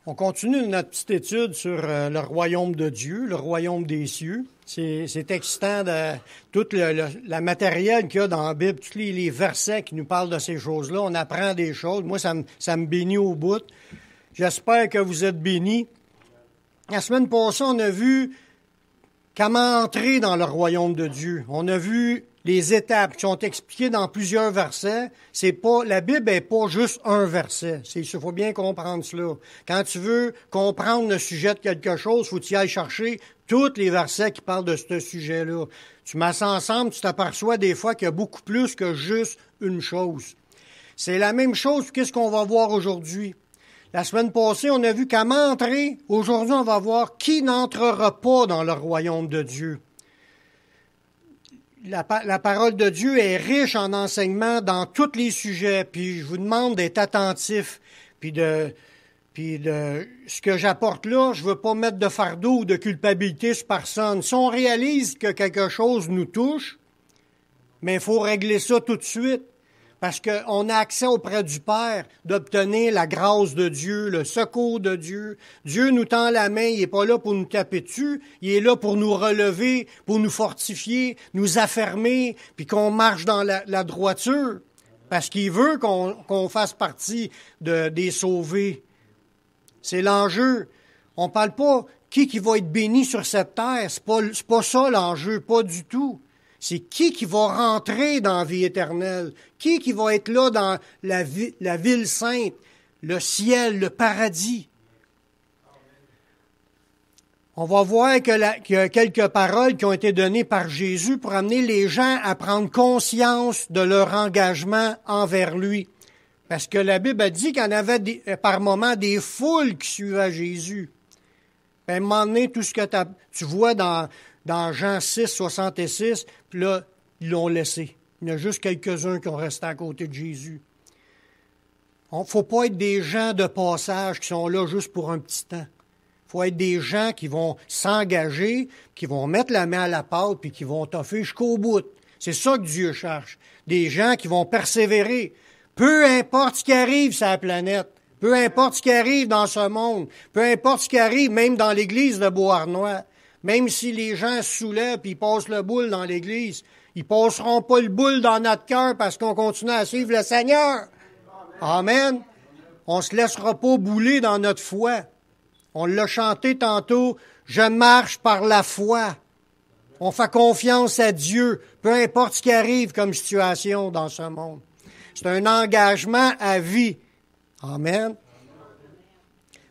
On continue notre petite étude sur le royaume de Dieu, le royaume des cieux. C'est excitant, tout le matériel qu'il y a dans la Bible, tous les versets qui nous parlent de ces choses-là. On apprend des choses. Moi, ça me bénit au bout. J'espère que vous êtes bénis. La semaine passée, on a vu comment entrer dans le royaume de Dieu. On a vu les étapes qui sont expliquées dans plusieurs versets. La Bible n'est pas juste un verset. Il faut bien comprendre cela. Quand tu veux comprendre le sujet de quelque chose, il faut que tu y ailles chercher tous les versets qui parlent de ce sujet-là. Tu mets ça ensemble, tu t'aperçois des fois qu'il y a beaucoup plus que juste une chose. C'est la même chose qu'est-ce qu'on va voir aujourd'hui. La semaine passée, on a vu comment entrer. Aujourd'hui, on va voir qui n'entrera pas dans le royaume de Dieu. La parole de Dieu est riche en enseignements dans tous les sujets, puis je vous demande d'être attentifs, puis de ce que j'apporte là, je veux pas mettre de fardeau ou de culpabilité sur personne. Si on réalise que quelque chose nous touche, mais il faut régler ça tout de suite, parce qu'on a accès auprès du Père d'obtenir la grâce de Dieu, le secours de Dieu. Dieu nous tend la main, il n'est pas là pour nous taper dessus, il est là pour nous relever, pour nous fortifier, nous affermer, puis qu'on marche dans la droiture, parce qu'il veut qu'on fasse partie des sauvés. C'est l'enjeu. On ne parle pas qui va être béni sur cette terre, c'est pas ça l'enjeu, pas du tout. C'est qui va rentrer dans la vie éternelle, qui va être là dans la ville sainte, le ciel, le paradis. On va voir qu'il y a quelques paroles qui ont été données par Jésus pour amener les gens à prendre conscience de leur engagement envers lui. Parce que la Bible a dit qu'il y en avait par moments des foules qui suivaient Jésus. À un moment donné, tout ce que tu vois dans Jean 6, 66, puis là, ils l'ont laissé. Il y en a juste quelques-uns qui ont resté à côté de Jésus. Il ne faut pas être des gens de passage qui sont là juste pour un petit temps. Il faut être des gens qui vont s'engager, qui vont mettre la main à la pâte, puis qui vont toffer jusqu'au bout. C'est ça que Dieu cherche. Des gens qui vont persévérer. Peu importe ce qui arrive sur la planète, peu importe ce qui arrive dans ce monde, peu importe ce qui arrive même dans l'église de Beauharnois, même si les gens se soulèvent et ils passent le boule dans l'église, ils passeront pas le boule dans notre cœur parce qu'on continue à suivre le Seigneur. Amen. On se laissera pas bouler dans notre foi. On l'a chanté tantôt, « Je marche par la foi ». On fait confiance à Dieu, peu importe ce qui arrive comme situation dans ce monde. C'est un engagement à vie. Amen.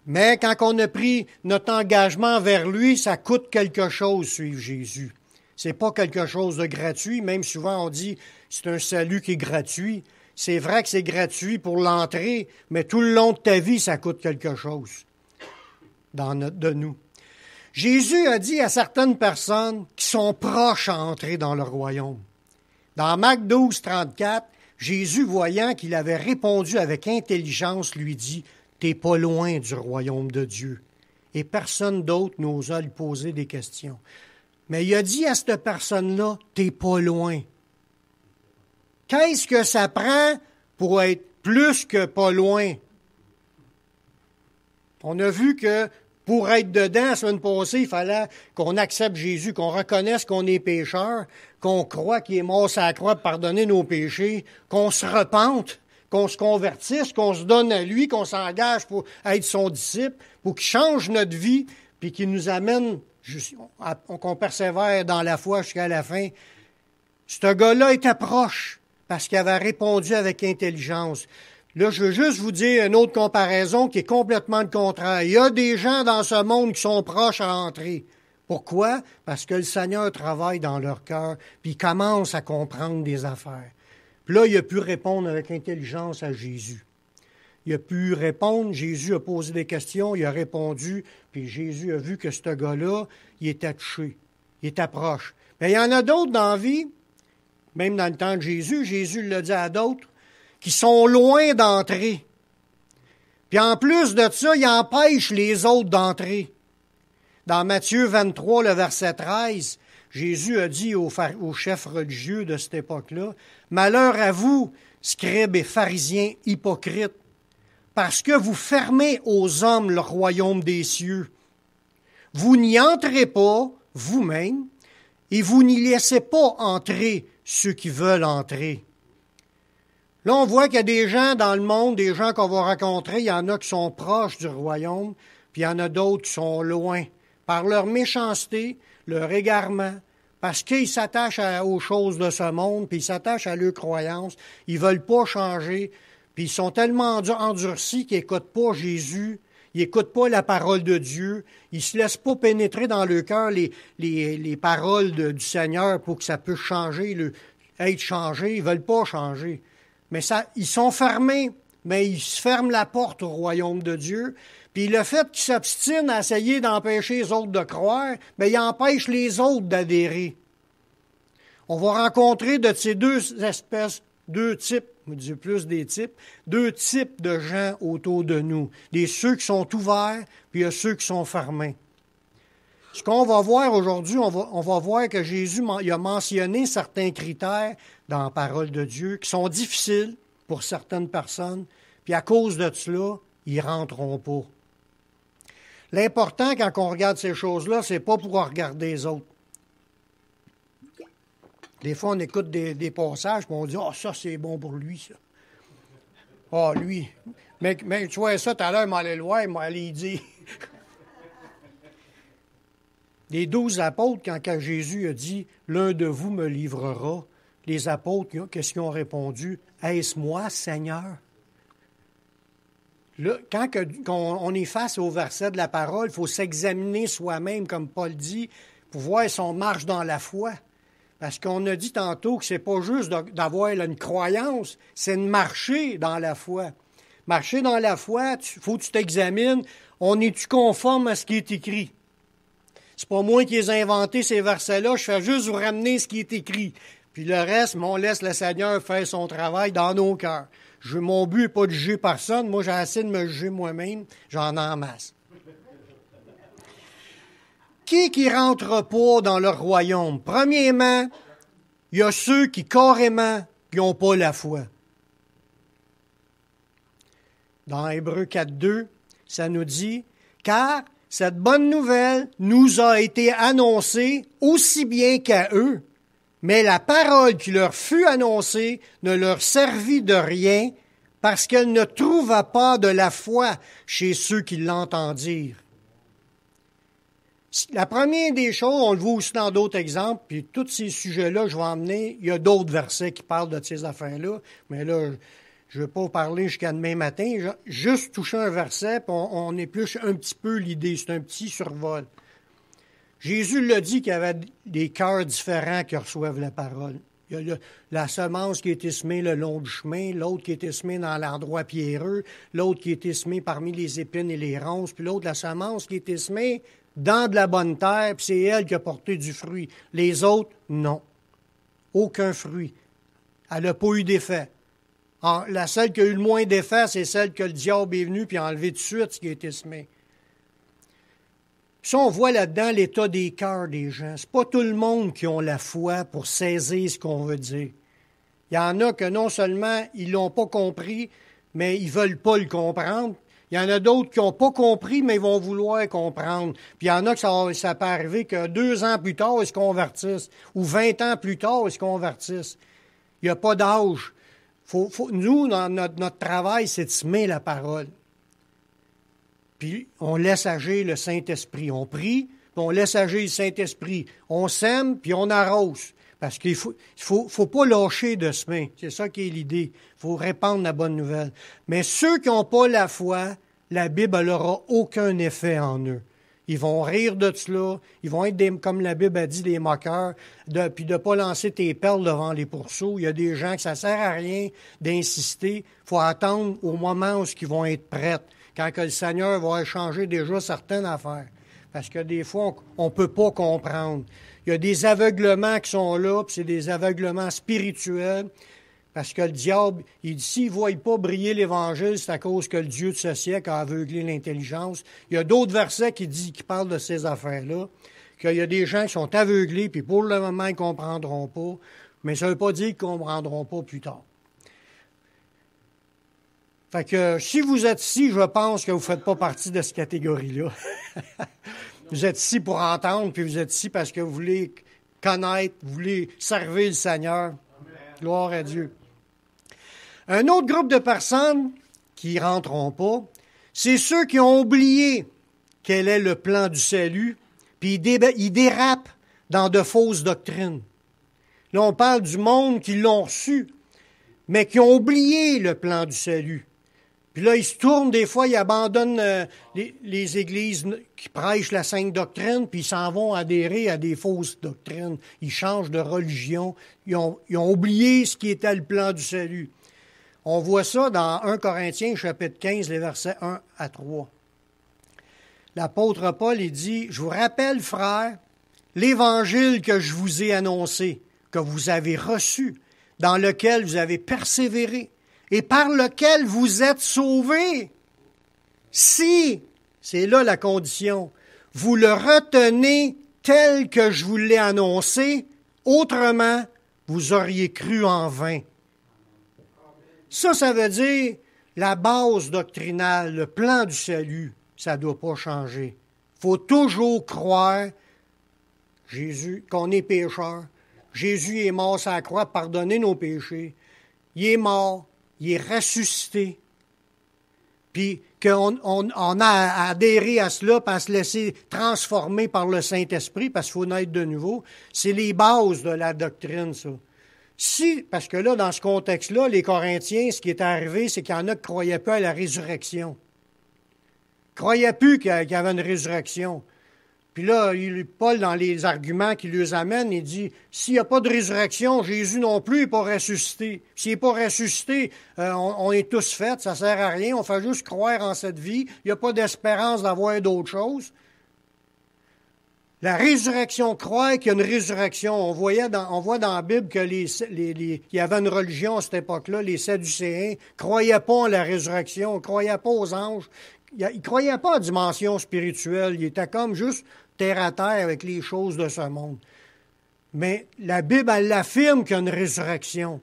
Mais quand on a pris notre engagement vers lui, ça coûte quelque chose, suivre Jésus. C'est pas quelque chose de gratuit. Même souvent, on dit c'est un salut qui est gratuit. C'est vrai que c'est gratuit pour l'entrée, mais tout le long de ta vie, ça coûte quelque chose de nous. Jésus a dit à certaines personnes qui sont proches à entrer dans le royaume. Dans Marc 12, 34, Jésus, voyant qu'il avait répondu avec intelligence, lui dit « T'es pas loin du royaume de Dieu. » Et personne d'autre n'osa lui poser des questions. Mais il a dit à cette personne-là « T'es pas loin. » Qu'est-ce que ça prend pour être plus que pas loin? On a vu que pour être dedans, la semaine passée, il fallait qu'on accepte Jésus, qu'on reconnaisse qu'on est pécheur, qu'on croit qu'il est mort sur la croix pour pardonner nos péchés, qu'on se repente, qu'on se convertisse, qu'on se donne à lui, qu'on s'engage pour être son disciple, pour qu'il change notre vie, puis qu'il nous amène, qu'on persévère dans la foi jusqu'à la fin. Ce gars-là était proche, parce qu'il avait répondu avec intelligence. Là, je veux juste vous dire une autre comparaison qui est complètement le contraire. Il y a des gens dans ce monde qui sont proches à entrer. Pourquoi? Parce que le Seigneur travaille dans leur cœur, puis il commence à comprendre des affaires. Puis là, il a pu répondre avec intelligence à Jésus. Il a pu répondre, Jésus a posé des questions, il a répondu, puis Jésus a vu que ce gars-là, il était touché, il était proche. Mais il y en a d'autres dans la vie, même dans le temps de Jésus l'a dit à d'autres, qui sont loin d'entrer. Puis en plus de ça, il empêche les autres d'entrer. Dans Matthieu 23, le verset 13, Jésus a dit aux chefs religieux de cette époque-là, « Malheur à vous, scribes et pharisiens hypocrites, parce que vous fermez aux hommes le royaume des cieux. Vous n'y entrez pas vous-même, et vous n'y laissez pas entrer ceux qui veulent entrer. Là, on voit qu'il y a des gens dans le monde, des gens qu'on va rencontrer, il y en a qui sont proches du royaume, puis il y en a d'autres qui sont loin, par leur méchanceté, leur égarement, parce qu'ils s'attachent aux choses de ce monde, puis ils s'attachent à leurs croyances, ils veulent pas changer, puis ils sont tellement endurcis qu'ils n'écoutent pas Jésus, ils n'écoutent pas la parole de Dieu, ils ne se laissent pas pénétrer dans leur cœur les paroles du Seigneur pour que ça puisse changer, être changé, ils ne veulent pas changer. Mais ça, ils sont fermés, mais ils se ferment la porte au royaume de Dieu. Puis le fait qu'ils s'obstinent à essayer d'empêcher les autres de croire, bien, ils empêchent les autres d'adhérer. On va rencontrer de ces deux espèces, deux types, je dis plus des types, deux types de gens autour de nous. Des ceux qui sont ouverts, puis il y a ceux qui sont fermés. Ce qu'on va voir aujourd'hui, on va voir que Jésus il a mentionné certains critères dans la parole de Dieu qui sont difficiles pour certaines personnes, puis à cause de cela, ils ne rentreront pas. L'important, quand on regarde ces choses-là, c'est pas pour regarder les autres. Des fois, on écoute des passages, puis on dit « Ah, ça, c'est bon pour lui, ça. » Ah, lui. Mais tu vois ça, tout à l'heure, m'allait loin, il m'allait dire. Les 12 apôtres, quand Jésus a dit « L'un de vous me livrera », les apôtres, qu'est-ce qu'ils ont répondu? « Est-ce moi, Seigneur? » Là, quand on est face au verset de la parole, il faut s'examiner soi-même, comme Paul dit, pour voir si on marche dans la foi. Parce qu'on a dit tantôt que c'est pas juste d'avoir une croyance, c'est de marcher dans la foi. Marcher dans la foi, il faut que tu t'examines. On est-tu conforme à ce qui est écrit? C'est pas moi qui ai inventé ces versets-là, je fais juste vous ramener ce qui est écrit. Puis le reste, on laisse le Seigneur faire son travail dans nos cœurs. Mon but n'est pas de juger personne, moi j'ai assez de me juger moi-même, j'en ai en masse. Qui rentre pas dans le royaume? Premièrement, il y a ceux qui carrément n'ont pas la foi. Dans Hébreux 4.2, ça nous dit « Car cette bonne nouvelle nous a été annoncée aussi bien qu'à eux, mais la parole qui leur fut annoncée ne leur servit de rien parce qu'elle ne trouva pas de la foi chez ceux qui l'entendirent. » La première des choses, on le voit aussi dans d'autres exemples, puis tous ces sujets-là, je vais emmener, il y a d'autres versets qui parlent de ces affaires-là, mais là, je ne vais pas parler jusqu'à demain matin, juste toucher un verset, puis on épluche un petit peu l'idée, c'est un petit survol. Jésus l'a dit qu'il y avait des cœurs différents qui reçoivent la parole. Il y a la semence qui a été semée le long du chemin, l'autre qui a été semée dans l'endroit pierreux, l'autre qui a été semée parmi les épines et les ronces, puis l'autre, la semence qui a été semée dans de la bonne terre, puis c'est elle qui a porté du fruit. Les autres, non. Aucun fruit. Elle n'a pas eu d'effet. La seule qui a eu le moins d'effet, c'est celle que le diable est venu puis a enlevé tout de suite ce qui a été semé. Ça, on voit là-dedans l'état des cœurs des gens. C'est pas tout le monde qui a la foi pour saisir ce qu'on veut dire. Il y en a que non seulement ils l'ont pas compris, mais ils veulent pas le comprendre. Il y en a d'autres qui n'ont pas compris, mais ils vont vouloir comprendre. Puis il y en a que ça peut arriver que 2 ans plus tard, ils se convertissent. Ou 20 ans plus tard, ils se convertissent. Il n'y a pas d'âge. Nous, dans notre travail, c'est de semer la parole. Puis on laisse agir le Saint-Esprit. On prie, puis on laisse agir le Saint-Esprit. On sème, puis on arrose. Parce qu'il faut pas lâcher de semer. C'est ça qui est l'idée. Il faut répandre la bonne nouvelle. Mais ceux qui n'ont pas la foi, la Bible n'aura aucun effet en eux. Ils vont rire de cela. Ils vont être, comme la Bible a dit, des moqueurs. Puis de ne pas lancer tes perles devant les pourceaux. Il y a des gens que ça ne sert à rien d'insister. Il faut attendre au moment où ils vont être prêts. Quand que le Seigneur va changer déjà certaines affaires. Parce que des fois, on ne peut pas comprendre. Il y a des aveuglements qui sont là, puis c'est des aveuglements spirituels, parce que le diable, il dit, s'il ne voit pas briller l'Évangile, c'est à cause que le Dieu de ce siècle a aveuglé l'intelligence. Il y a d'autres versets qui parlent de ces affaires-là, qu'il y a des gens qui sont aveuglés, puis pour le moment, ils ne comprendront pas, mais ça ne veut pas dire qu'ils ne comprendront pas plus tard. Fait que si vous êtes ici, je pense que vous ne faites pas partie de cette catégorie-là. Vous êtes ici pour entendre, puis vous êtes ici parce que vous voulez connaître, vous voulez servir le Seigneur. Gloire à Dieu. Un autre groupe de personnes qui ne rentreront pas, c'est ceux qui ont oublié quel est le plan du salut, puis ils dérapent dans de fausses doctrines. Là, on parle du monde qui l'ont reçu, mais qui ont oublié le plan du salut. Puis là, ils se tournent, des fois, ils abandonnent les églises qui prêchent la sainte doctrine, puis ils s'en vont adhérer à des fausses doctrines. Ils changent de religion. Ils ont oublié ce qui était le plan du salut. On voit ça dans 1 Corinthiens, chapitre 15, les versets 1 à 3. L'apôtre Paul, il dit, « Je vous rappelle, frères, l'évangile que je vous ai annoncé, que vous avez reçu, dans lequel vous avez persévéré, et par lequel vous êtes sauvés. Si, c'est là la condition, vous le retenez tel que je vous l'ai annoncé, autrement, vous auriez cru en vain. » Ça veut dire la base doctrinale, le plan du salut, ça ne doit pas changer. Il faut toujours croire Jésus, qu'on est pécheur. Jésus est mort sur la croix, pardonner nos péchés. Il est mort, il est ressuscité. Puis qu'on a adhéré à cela, puis à se laisser transformer par le Saint-Esprit, parce qu'il faut naître de nouveau. C'est les bases de la doctrine, ça. Parce que là, dans ce contexte-là, les Corinthiens, ce qui est arrivé, c'est qu'il y en a qui ne croyaient pas à la résurrection. Ils ne croyaient plus qu'il y avait une résurrection. Puis là, Paul, dans les arguments qu'il lui amène, il dit, s'il n'y a pas de résurrection, Jésus non plus n'est pas ressuscité. S'il n'est pas ressuscité, on est tous faits, ça ne sert à rien, on fait juste croire en cette vie, il n'y a pas d'espérance d'avoir d'autres choses. La résurrection, croire qu'il y a une résurrection. On voit dans la Bible que il y avait une religion à cette époque-là, les Sadducéens, ne croyaient pas en la résurrection, ne croyaient pas aux anges. Ils ne croyaient pas à la dimension spirituelle. Ils étaient comme juste terre à terre avec les choses de ce monde. Mais la Bible, elle affirme qu'il y a une résurrection.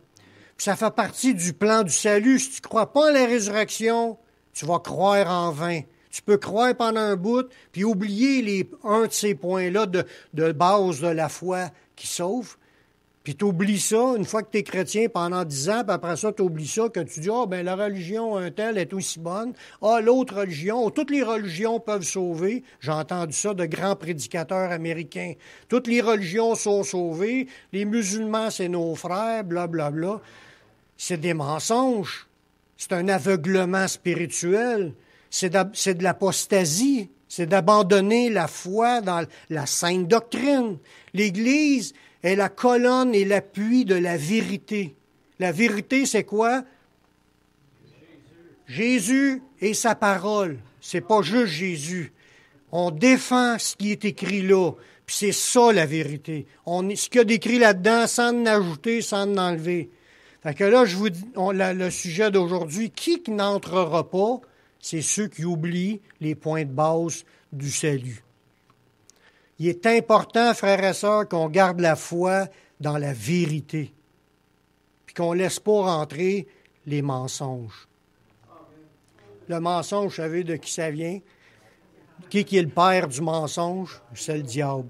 Puis ça fait partie du plan du salut. Si tu ne crois pas en la résurrection, tu vas croire en vain. Tu peux croire pendant un bout, puis oublier un de ces points-là de base de la foi qui sauve. Puis tu oublies ça, une fois que tu es chrétien pendant 10 ans, puis après ça, tu oublies ça, que tu dis, la religion telle est aussi bonne. L'autre religion, toutes les religions peuvent sauver. J'ai entendu ça de grands prédicateurs américains. Toutes les religions sont sauvées. Les musulmans, c'est nos frères, blablabla. C'est des mensonges. C'est un aveuglement spirituel. C'est de l'apostasie, c'est d'abandonner la foi dans la sainte doctrine. L'Église est la colonne et l'appui de la vérité. La vérité, c'est quoi? Jésus et sa parole. C'est pas juste Jésus. On défend ce qui est écrit là. Puis c'est ça la vérité. Ce qu'il y a d'écrit là-dedans, sans en ajouter, sans en enlever. Fait que là, je vous dis, le sujet d'aujourd'hui, qui n'entrera pas? C'est ceux qui oublient les points de base du salut. Il est important, frères et sœurs, qu'on garde la foi dans la vérité, puis qu'on ne laisse pas rentrer les mensonges. Le mensonge, vous savez de qui ça vient? Qui est le père du mensonge? C'est le diable.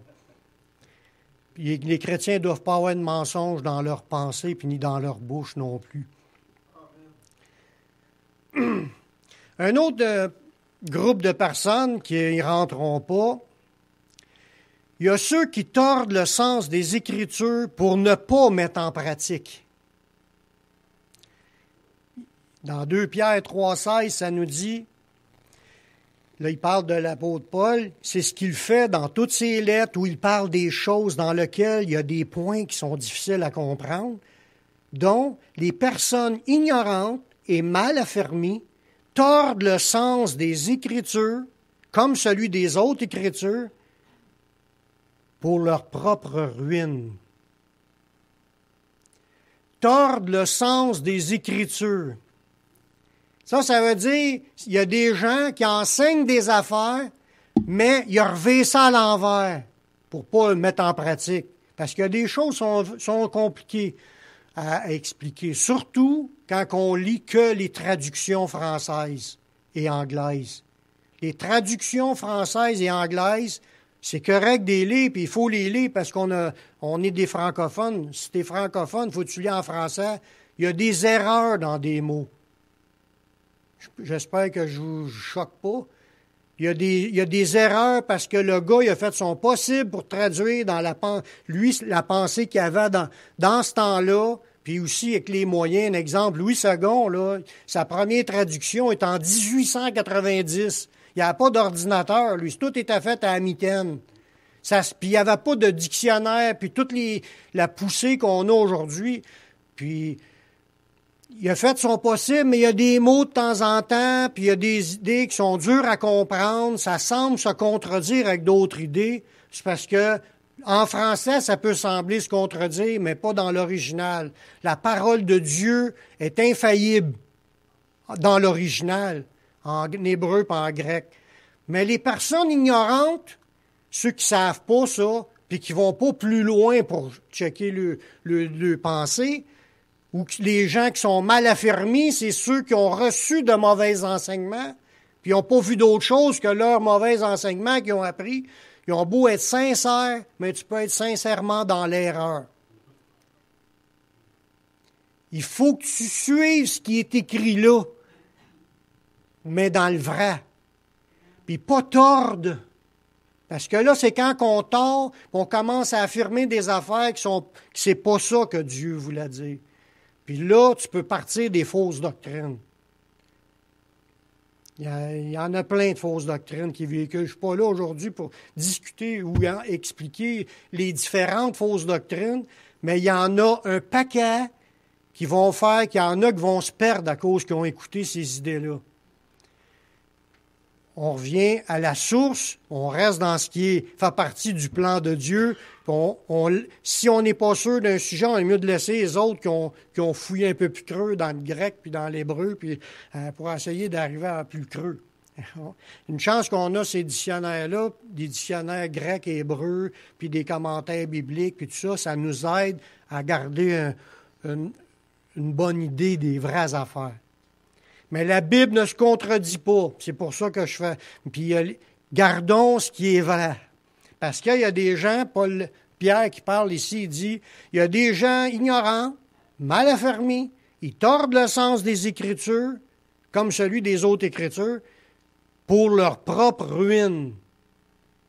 Puis les chrétiens ne doivent pas avoir de mensonges dans leurs pensées, puis ni dans leur bouche non plus. Un autre groupe de personnes qui n'y rentreront pas, il y a ceux qui tordent le sens des Écritures pour ne pas mettre en pratique. Dans 2 Pierre 3,16, ça nous dit, là il parle de l'apôtre Paul, c'est ce qu'il fait dans toutes ses lettres où il parle des choses dans lesquelles il y a des points qui sont difficiles à comprendre, dont les personnes ignorantes et mal affermies tordent le sens des Écritures, comme celui des autres Écritures, pour leur propre ruine. Tordent le sens des Écritures. Ça veut dire qu'il y a des gens qui enseignent des affaires, mais ils revirent ça à l'envers pour ne pas le mettre en pratique. Parce que des choses sont compliquées à expliquer, surtout quand on lit que les traductions françaises et anglaises. Les traductions françaises et anglaises, c'est correct de les lire, puis il faut les lire parce on est des francophones. Si tu es francophone, il faut que tu lis en français. Il y a des erreurs dans des mots. J'espère que je ne vous choque pas. Il y a des erreurs parce que le gars, il a fait son possible pour traduire dans la pensée qu'il avait dans ce temps-là, puis aussi avec les moyens. Un exemple, Louis II, là, sa première traduction est en 1890. Il n'y avait pas d'ordinateur, lui. Tout était fait à la mitaine. Puis il n'y avait pas de dictionnaire, puis toute la poussée qu'on a aujourd'hui. Puis il a fait son possible, mais il y a des mots de temps en temps, puis il y a des idées qui sont dures à comprendre. Ça semble se contredire avec d'autres idées. C'est parce que en français, ça peut sembler se contredire, mais pas dans l'original. La parole de Dieu est infaillible dans l'original, en hébreu et en grec. Mais les personnes ignorantes, ceux qui ne savent pas ça, puis qui ne vont pas plus loin pour checker le pensée, ou les gens qui sont mal affermis, c'est ceux qui ont reçu de mauvais enseignements, puis ils n'ont pas vu d'autre chose que leurs mauvais enseignements qu'ils ont appris. Ils ont beau être sincères, mais tu peux être sincèrement dans l'erreur. Il faut que tu suives ce qui est écrit là, mais dans le vrai. Puis pas tordre. Parce que là, c'est quand on tord, qu'on commence à affirmer des affaires que c'est pas ça que Dieu voulait dire. Puis là, tu peux partir des fausses doctrines. Il y en a plein de fausses doctrines qui véhiculent. Je ne suis pas là aujourd'hui pour discuter ou expliquer les différentes fausses doctrines, mais il y en a un paquet qui vont faire qu'il y en a qui vont se perdre à cause qu'ils ont écouté ces idées-là. On revient à la source, on reste dans ce qui fait partie du plan de Dieu. Si on n'est pas sûr d'un sujet, on est mieux de laisser les autres qui ont fouillé un peu plus creux dans le grec puis dans l'hébreu puis pour essayer d'arriver à plus creux. Une chance qu'on a ces dictionnaires-là, des dictionnaires grecs et hébreux, puis des commentaires bibliques, puis tout ça, ça nous aide à garder une bonne idée des vraies affaires. Mais la Bible ne se contredit pas. C'est pour ça que je fais. Puis gardons ce qui est vrai. Parce qu'il y a des gens, Pierre qui parle ici, il dit, il y a des gens ignorants, mal affermis, ils tordent le sens des Écritures, comme celui des autres Écritures, pour leur propre ruine.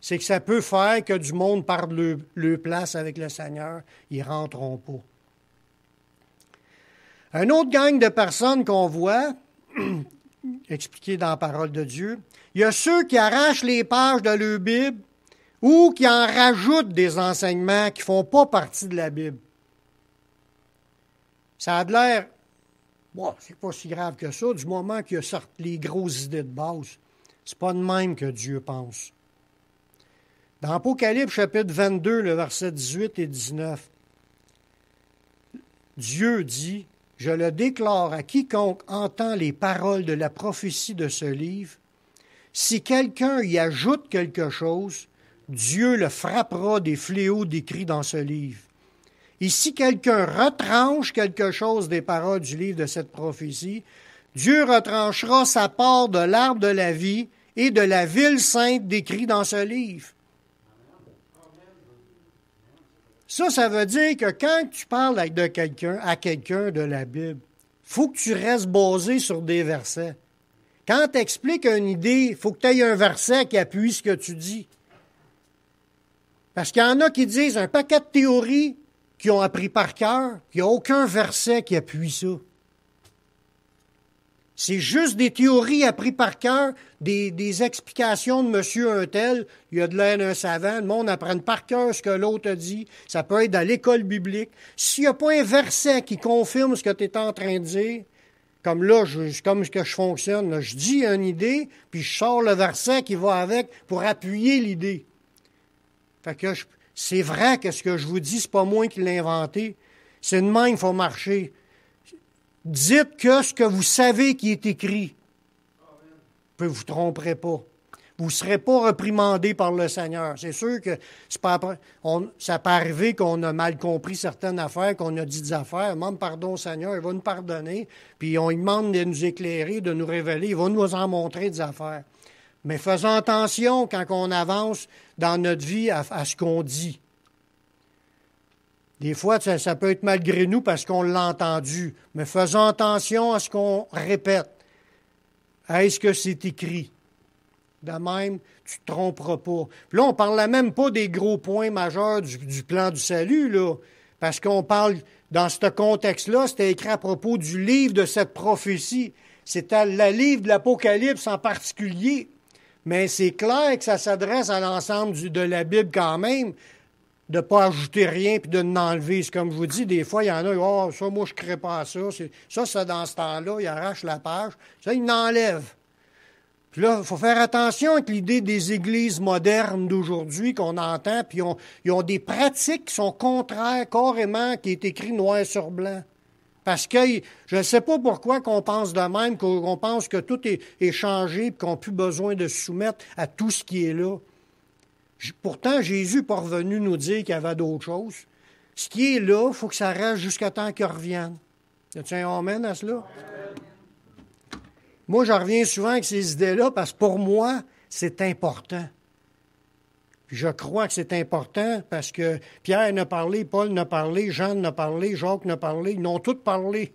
C'est que ça peut faire que du monde perde leur place avec le Seigneur. Ils ne rentreront pas. Un autre gang de personnes qu'on voit, expliqué dans la parole de Dieu, il y a ceux qui arrachent les pages de leur Bible ou qui en rajoutent des enseignements qui ne font pas partie de la Bible. Ça a l'air, bon, c'est pas si grave que ça, du moment qu'il y a les grosses idées de base. C'est pas de même que Dieu pense. Dans Apocalypse, chapitre 22, le verset 18 et 19, Dieu dit, « Je le déclare à quiconque entend les paroles de la prophétie de ce livre. Si quelqu'un y ajoute quelque chose, Dieu le frappera des fléaux décrits dans ce livre. Et si quelqu'un retranche quelque chose des paroles du livre de cette prophétie, Dieu retranchera sa part de l'arbre de la vie et de la ville sainte décrite dans ce livre. » Ça veut dire que quand tu parles à quelqu'un de la Bible, il faut que tu restes basé sur des versets. Quand tu expliques une idée, il faut que tu aies un verset qui appuie ce que tu dis. Parce qu'il y en a qui disent un paquet de théories qu'ils ont appris par cœur, puis il n'y a aucun verset qui appuie ça. C'est juste des théories apprises par cœur, des explications de monsieur un tel. Il y a de l'air d'un savant. Le monde apprend par cœur ce que l'autre a dit. Ça peut être à l'école biblique. S'il n'y a pas un verset qui confirme ce que tu es en train de dire, comme là, comme que je fonctionne, là, je dis une idée, puis je sors le verset qui va avec pour appuyer l'idée. Fait que c'est vrai que ce que je vous dis, c'est pas moi qui l'ai inventé. C'est de même qu'il faut marcher. Dites que ce que vous savez qui est écrit. Vous ne vous tromperez pas. vous ne serez pas reprimandés par le Seigneur. C'est sûr que ça peut arriver qu'on a mal compris certaines affaires, qu'on a dit des affaires. Demande pardon au Seigneur, il va nous pardonner. Puis on lui demande de nous éclairer, de nous révéler. Il va nous en montrer des affaires. Mais faisons attention quand on avance dans notre vie à ce qu'on dit. Des fois, ça peut être malgré nous parce qu'on l'a entendu. Mais faisons attention à ce qu'on répète. Est-ce que c'est écrit? De même, tu ne te tromperas pas. Puis là, on ne parlait même pas des gros points majeurs du plan du salut, là. Parce qu'on parle, dans ce contexte-là, c'était écrit à propos du livre de cette prophétie. C'était le livre de l'Apocalypse en particulier. Mais c'est clair que ça s'adresse à l'ensemble de la Bible quand même, de ne pas ajouter rien puis de n'enlever. C'est comme je vous dis, des fois, il y en a, oh, ça, moi, je ne crée pas à ça. Ça, dans ce temps-là, il arrache la page. Ça, il n'enlève. Puis là, il faut faire attention avec l'idée des églises modernes d'aujourd'hui qu'on entend, puis ils ont des pratiques qui sont contraires carrément, qui est écrit noir sur blanc. Parce que je ne sais pas pourquoi qu'on pense de même, qu'on pense que tout est changé, puis qu'on n'a plus besoin de se soumettre à tout ce qui est là. Pourtant, Jésus n'est pas revenu nous dire qu'il y avait d'autres choses. Ce qui est là, il faut que ça reste jusqu'à temps qu'il revienne. Y a-t-il un amen à cela? Moi, je reviens souvent avec ces idées-là parce que pour moi, c'est important. Puis je crois que c'est important parce que Pierre en a parlé, Paul en a parlé, Jean en a parlé, Jacques en a parlé, ils en ont tous parlé.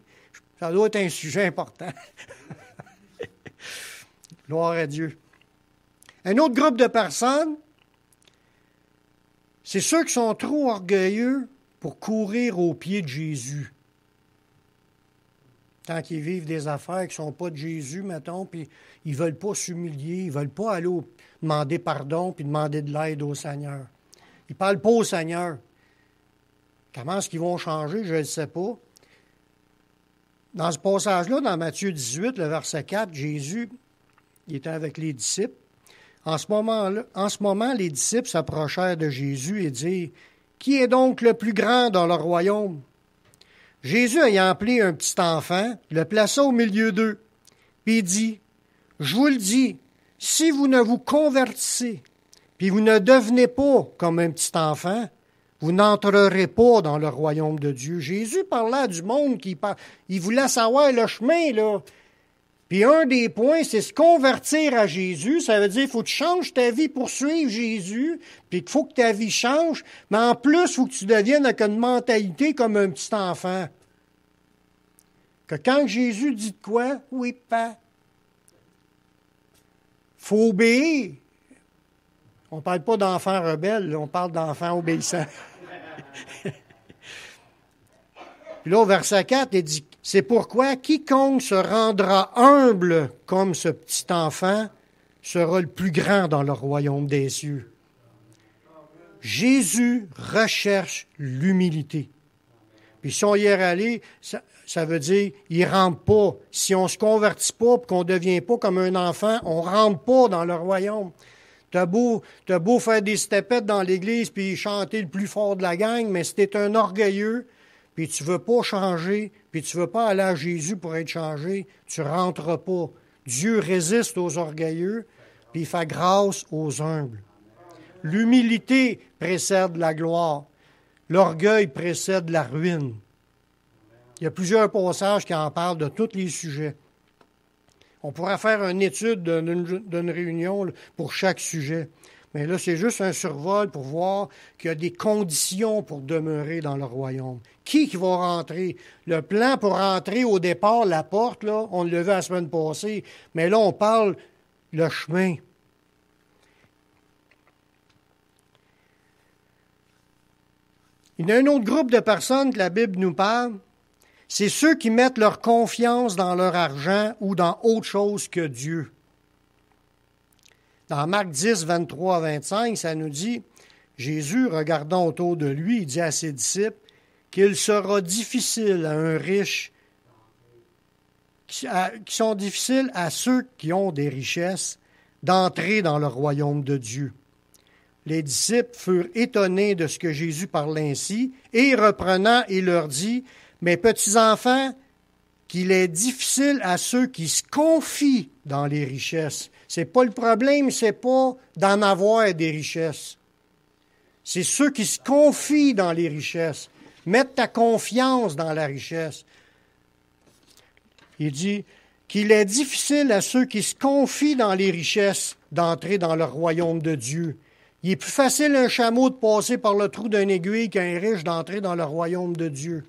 Ça doit être un sujet important. Gloire à Dieu. Un autre groupe de personnes, c'est ceux qui sont trop orgueilleux pour courir aux pieds de Jésus. Tant qu'ils vivent des affaires qui ne sont pas de Jésus, mettons, puis ils ne veulent pas s'humilier, ils ne veulent pas aller demander pardon puis demander de l'aide au Seigneur. Ils ne parlent pas au Seigneur. Comment est-ce qu'ils vont changer, je ne sais pas. Dans ce passage-là, dans Matthieu 18, le verset 4, Jésus, il était avec les disciples. En ce moment, les disciples s'approchèrent de Jésus et dirent, « Qui est donc le plus grand dans le royaume? » Jésus, ayant appelé un petit enfant, le plaça au milieu d'eux, puis il dit, « Je vous le dis, si vous ne vous convertissez, puis vous ne devenez pas comme un petit enfant, vous n'entrerez pas dans le royaume de Dieu. » Jésus parlait du monde il voulait savoir le chemin, là. Puis un des points, c'est se convertir à Jésus. Ça veut dire qu'il faut que tu changes ta vie pour suivre Jésus, puis qu'il faut que ta vie change, mais en plus, il faut que tu deviennes avec une mentalité comme un petit enfant. Que quand Jésus dit de quoi, oui, pas. Faut obéir. On ne parle pas d'enfants rebelles, on parle d'enfants obéissants. Puis là, au verset 4, il dit, « C'est pourquoi quiconque se rendra humble comme ce petit enfant sera le plus grand dans le royaume des cieux. » Jésus recherche l'humilité. Puis si on y est allé, ça veut dire, il ne rentre pas. Si on ne se convertit pas et qu'on ne devient pas comme un enfant, on ne rentre pas dans le royaume. T'as beau faire des stepettes dans l'église puis chanter le plus fort de la gang, mais si t'es un orgueilleux, puis tu ne veux pas changer, puis tu ne veux pas aller à Jésus pour être changé, tu ne rentres pas. Dieu résiste aux orgueilleux, puis il fait grâce aux humbles. L'humilité précède la gloire. L'orgueil précède la ruine. Il y a plusieurs passages qui en parlent de tous les sujets. On pourrait faire une étude d'une réunion pour chaque sujet. Mais là, c'est juste un survol pour voir qu'il y a des conditions pour demeurer dans le royaume. Qui va rentrer? Le plan pour rentrer au départ, la porte, là, on l'a vu la semaine passée. Mais là, on parle le chemin. Il y a un autre groupe de personnes que la Bible nous parle. C'est ceux qui mettent leur confiance dans leur argent ou dans autre chose que Dieu. Dans Marc 10, 23 à 25, ça nous dit, Jésus, regardant autour de lui, il dit à ses disciples qu'il sera difficile à un riche, qui sont difficiles à ceux qui ont des richesses, d'entrer dans le royaume de Dieu. Les disciples furent étonnés de ce que Jésus parlait ainsi, et reprenant, il leur dit, « Mes petits enfants, qu'il est difficile à ceux qui se confient dans les richesses. » C'est pas le problème, c'est pas d'en avoir des richesses. C'est ceux qui se confient dans les richesses. Mettre ta confiance dans la richesse. Il dit qu'il est difficile à ceux qui se confient dans les richesses d'entrer dans le royaume de Dieu. Il est plus facile à un chameau de passer par le trou d'une aiguille qu'à un riche d'entrer dans le royaume de Dieu.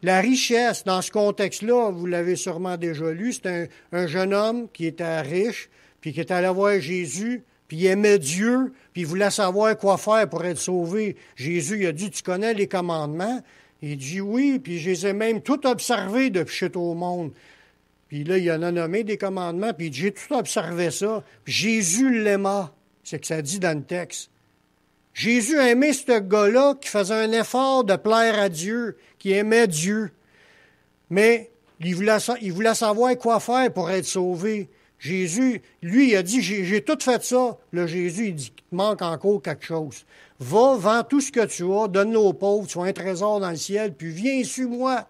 La richesse, dans ce contexte-là, vous l'avez sûrement déjà lu, c'est un jeune homme qui était riche, puis qui était allé voir Jésus, puis il aimait Dieu, puis il voulait savoir quoi faire pour être sauvé. Jésus il a dit, tu connais les commandements? Il dit oui, puis je les ai même tout observés depuis que je suis au monde. Puis là, il en a nommé des commandements, puis il dit, j'ai tout observé ça. Puis Jésus l'aima, c'est ce que ça dit dans le texte. Jésus a aimé ce gars-là qui faisait un effort de plaire à Dieu, qui aimait Dieu. Mais il voulait savoir quoi faire pour être sauvé. Jésus, lui, il a dit, j'ai tout fait ça. Là, Jésus, il dit, il te manque encore quelque chose. Va, vends tout ce que tu as, donne-le aux pauvres, tu as un trésor dans le ciel, puis viens, suis-moi.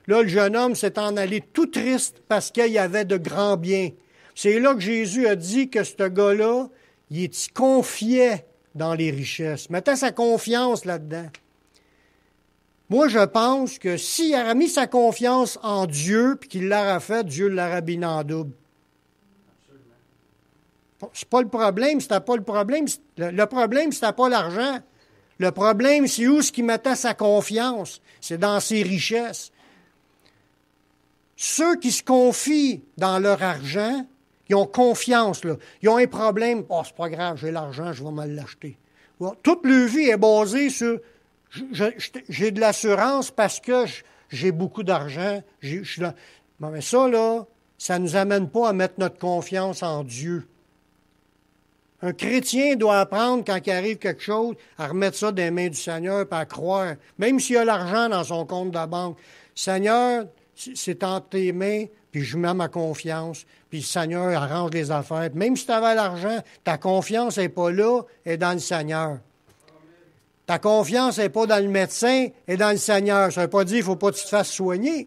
Là, le jeune homme s'est en allé tout triste parce qu'il y avait de grands biens. C'est là que Jésus a dit que ce gars-là, il se confiait dans les richesses, mettait sa confiance là-dedans. Moi, je pense que s'il aurait mis sa confiance en Dieu, puis qu'il l'aurait fait, Dieu l'aurait béni en double. C'est pas le problème, c'était pas le problème. Le problème, c'était pas l'argent. Le problème, c'est où ce qu'il mettait sa confiance. C'est dans ses richesses. Ceux qui se confient dans leur argent, ils ont confiance, là. Ils ont un problème. Oh, c'est pas grave, j'ai l'argent, je vais me l'acheter. Toute leur vie est basée sur j'ai de l'assurance parce que j'ai beaucoup d'argent. Mais ça, là, ça ne nous amène pas à mettre notre confiance en Dieu. Un chrétien doit apprendre, quand il arrive quelque chose, à remettre ça dans les mains du Seigneur et à croire, même s'il a l'argent dans son compte de banque. Seigneur, c'est entre tes mains, puis je mets ma confiance, puis le Seigneur arrange les affaires. Même si tu avais l'argent, ta confiance n'est pas là, elle est dans le Seigneur. Ta confiance n'est pas dans le médecin, elle est dans le Seigneur. Ça ne veut pas dire qu'il ne faut pas que tu te fasses soigner.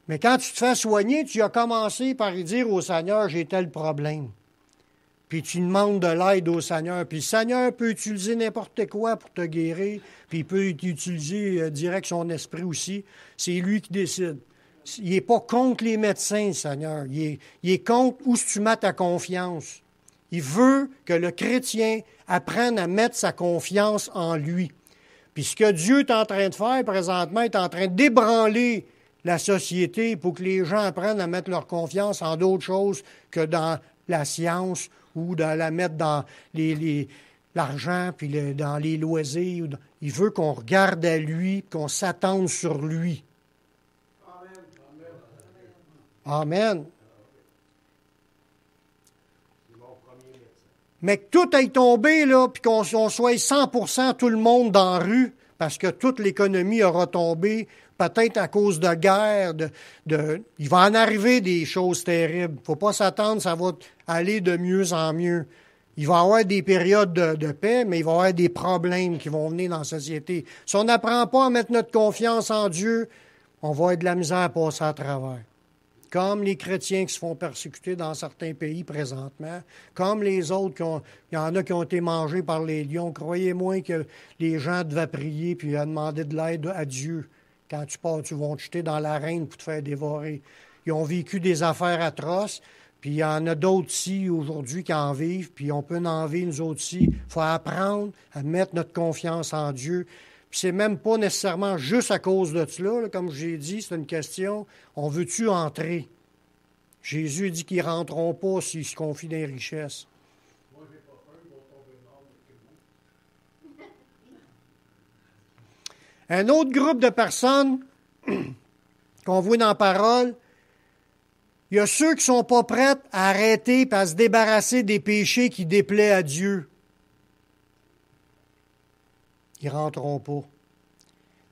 Mais quand tu te fais soigner, tu as commencé par y dire au Seigneur, j'ai tel problème. Puis tu demandes de l'aide au Seigneur. Puis le Seigneur peut utiliser n'importe quoi pour te guérir. Puis il peut utiliser direct son esprit aussi. C'est lui qui décide. Il n'est pas contre les médecins, le Seigneur. Il est contre où tu mets ta confiance. Il veut que le chrétien apprenne à mettre sa confiance en lui. Puis ce que Dieu est en train de faire présentement, il est en train d'ébranler la société pour que les gens apprennent à mettre leur confiance en d'autres choses que dans la science ou de la mettre dans l'argent, puis dans les loisirs. Il veut qu'on regarde à lui, qu'on s'attende sur lui. Amen. Mais que tout aille tomber, là, puis qu'on soit 100% tout le monde dans la rue, parce que toute l'économie aura tombé, peut-être à cause de guerre, il va en arriver des choses terribles. Il ne faut pas s'attendre, ça va aller de mieux en mieux. Il va y avoir des périodes de paix, mais il va y avoir des problèmes qui vont venir dans la société. Si on n'apprend pas à mettre notre confiance en Dieu, on va avoir de la misère à passer à travers. Comme les chrétiens qui se font persécuter dans certains pays présentement, comme les autres, il y en a qui ont été mangés par les lions. Croyez-moi que les gens devaient prier puis demander de l'aide à Dieu. Quand tu pars, tu vas te jeter dans l'arène pour te faire dévorer. Ils ont vécu des affaires atroces, puis il y en a d'autres ici aujourd'hui qui en vivent, puis on peut en vivre nous autres ici. Il faut apprendre à mettre notre confiance en Dieu. Puis c'est même pas nécessairement juste à cause de cela, là, comme j'ai dit, c'est une question, on veut-tu entrer? Jésus dit qu'ils ne rentreront pas s'ils se confient dans les richesses. Moi, j'ai pas peur, ils vont tomber morts. Un autre groupe de personnes qu'on voit dans la parole, il y a ceux qui ne sont pas prêts à arrêter et à se débarrasser des péchés qui déplaisent à Dieu. Ils ne rentreront pas.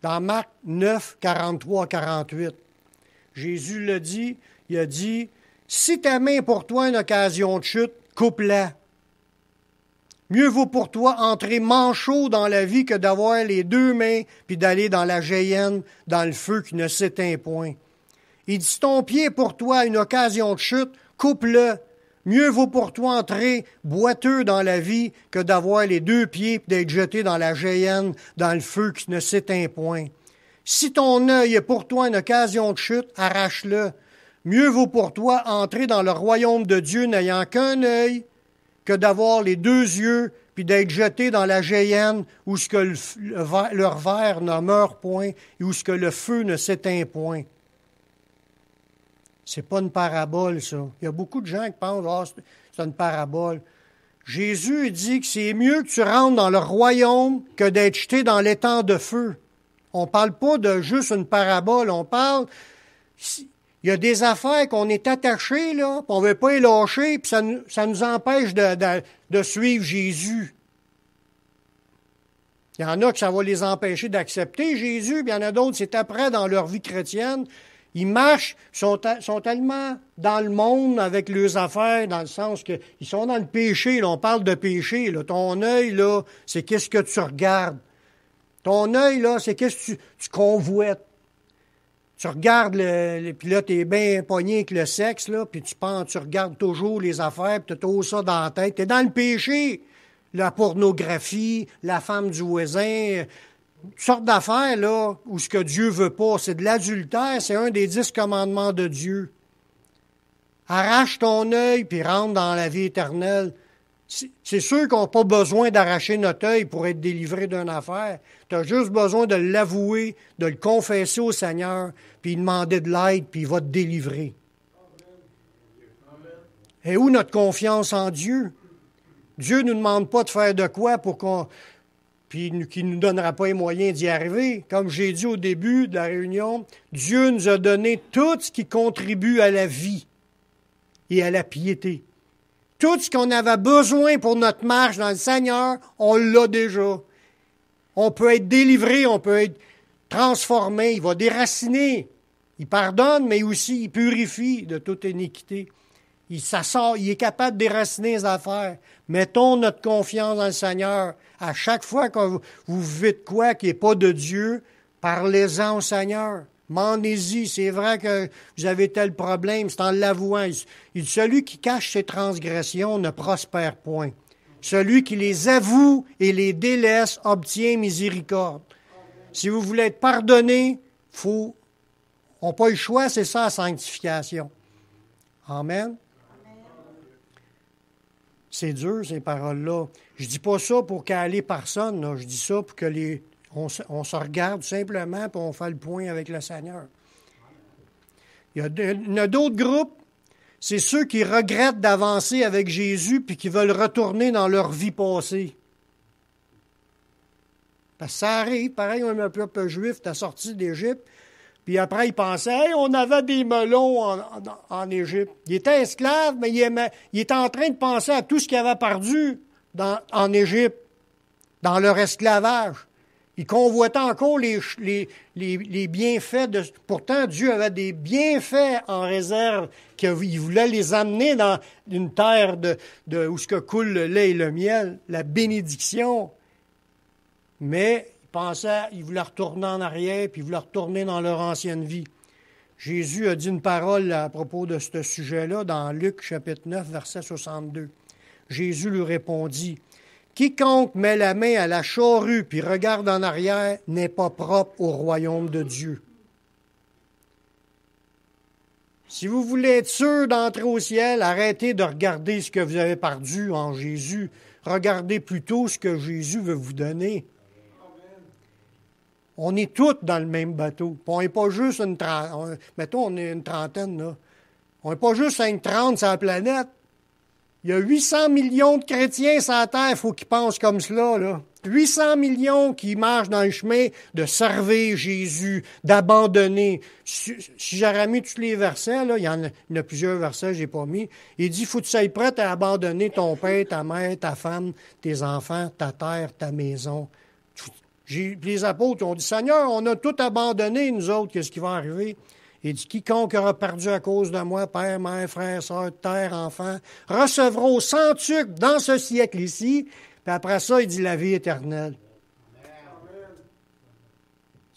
Dans Marc 9, 43-48, Jésus l'a dit, il a dit, « Si ta main est pour toi une occasion de chute, coupe-la. Mieux vaut pour toi entrer manchot dans la vie que d'avoir les deux mains puis d'aller dans la géhenne, dans le feu qui ne s'éteint point. Il dit, si ton pied est pour toi une occasion de chute, coupe-le. Mieux vaut pour toi entrer boiteux dans la vie que d'avoir les 2 pieds et d'être jeté dans la géhenne, dans le feu qui ne s'éteint point. Si ton œil est pour toi une occasion de chute, arrache-le. Mieux vaut pour toi entrer dans le royaume de Dieu n'ayant qu'un œil que d'avoir les 2 yeux puis d'être jeté dans la géhenne où ce que leur verre ne meurt point et où ce que le feu ne s'éteint point. C'est pas une parabole, ça. Il y a beaucoup de gens qui pensent c'est une parabole. Jésus dit que c'est mieux que tu rentres dans le royaume que d'être jeté dans l'étang de feu. On ne parle pas de juste une parabole, on parle... Il y a des affaires qu'on est attachés, là, puis on ne veut pas les lâcher, puis ça nous empêche de suivre Jésus. Il y en a que ça va les empêcher d'accepter Jésus, puis il y en a d'autres, c'est après dans leur vie chrétienne. Ils marchent, sont tellement dans le monde avec leurs affaires, dans le sens qu'ils sont dans le péché. Là, on parle de péché. Là. Ton œil, là, c'est qu'est-ce que tu regardes. Ton œil, là, c'est qu'est-ce que tu convoites. Tu regardes, puis là, t'es bien pogné avec le sexe, là, puis tu regardes toujours les affaires, puis tu as tout ça dans la tête. T'es dans le péché. La pornographie, la femme du voisin... Toutes sortes d'affaires, là, où ce que Dieu veut pas, c'est de l'adultère, c'est un des 10 commandements de Dieu. Arrache ton œil, puis rentre dans la vie éternelle. C'est sûr qu'on n'a pas besoin d'arracher notre œil pour être délivré d'une affaire. Tu as juste besoin de l'avouer, de le confesser au Seigneur, puis demander de l'aide, puis il va te délivrer. Et où notre confiance en Dieu? Dieu ne nous demande pas de faire de quoi pour qu'on... puis qui ne nous donnera pas les moyens d'y arriver. Comme j'ai dit au début de la réunion, Dieu nous a donné tout ce qui contribue à la vie et à la piété. Tout ce qu'on avait besoin pour notre marche dans le Seigneur, on l'a déjà. On peut être délivré, on peut être transformé, il va déraciner. Il pardonne, mais aussi il purifie de toute iniquité. Il est capable de déraciner les affaires. Mettons notre confiance dans le Seigneur. À chaque fois que vous vivez de quoi qui n'est pas de Dieu, parlez-en au Seigneur. Demandez-y, c'est vrai que vous avez tel problème, c'est en l'avouant. Celui qui cache ses transgressions ne prospère point. Celui qui les avoue et les délaisse obtient miséricorde. Si vous voulez être pardonné, on n'a pas le choix, c'est ça la sanctification. Amen. C'est dur, ces paroles-là. Je dis pas ça pour caler personne, là. Je dis ça pour que on se regarde simplement et on fait le point avec le Seigneur. Il y a d'autres groupes, c'est ceux qui regrettent d'avancer avec Jésus puis qui veulent retourner dans leur vie passée. Parce que ça arrive, pareil, on a un peuple juif, t'as sorti d'Égypte, puis après, il pensait, hey, on avait des melons en Égypte. Il était esclave, mais il était en train de penser à tout ce qu'il avait perdu en Égypte, dans leur esclavage. Il convoitait encore les bienfaits. Pourtant, Dieu avait des bienfaits en réserve, qu'il voulait les amener dans une terre où ce que coule le lait et le miel, la bénédiction. Mais il voulait retourner en arrière, puis il voulait retourner dans leur ancienne vie. Jésus a dit une parole à propos de ce sujet-là dans Luc, chapitre 9, verset 62. Jésus lui répondit, « Quiconque met la main à la charrue puis regarde en arrière n'est pas propre au royaume de Dieu. » Si vous voulez être sûr d'entrer au ciel, arrêtez de regarder ce que vous avez perdu en Jésus. Regardez plutôt ce que Jésus veut vous donner. On est tous dans le même bateau. On n'est pas juste une trentaine. Mettons, on est une trentaine, là. On n'est pas juste 5-30 sur la planète. Il y a 800 millions de chrétiens sur la terre, il faut qu'ils pensent comme cela, là. 800 millions qui marchent dans le chemin de servir Jésus, d'abandonner. Si j'aurais mis tous les versets, là, il y en a plusieurs versets que je n'ai pas mis, il dit, il faut que tu sois prêt à abandonner ton père, ta mère, ta femme, tes enfants, ta terre, ta maison. Les apôtres ont dit, Seigneur, on a tout abandonné, nous autres, qu'est-ce qui va arriver? Il dit, quiconque aura perdu à cause de moi, père, mère, frère, sœur, terre, enfant, recevra au centuple dans ce siècle ici, puis après ça, il dit la vie éternelle.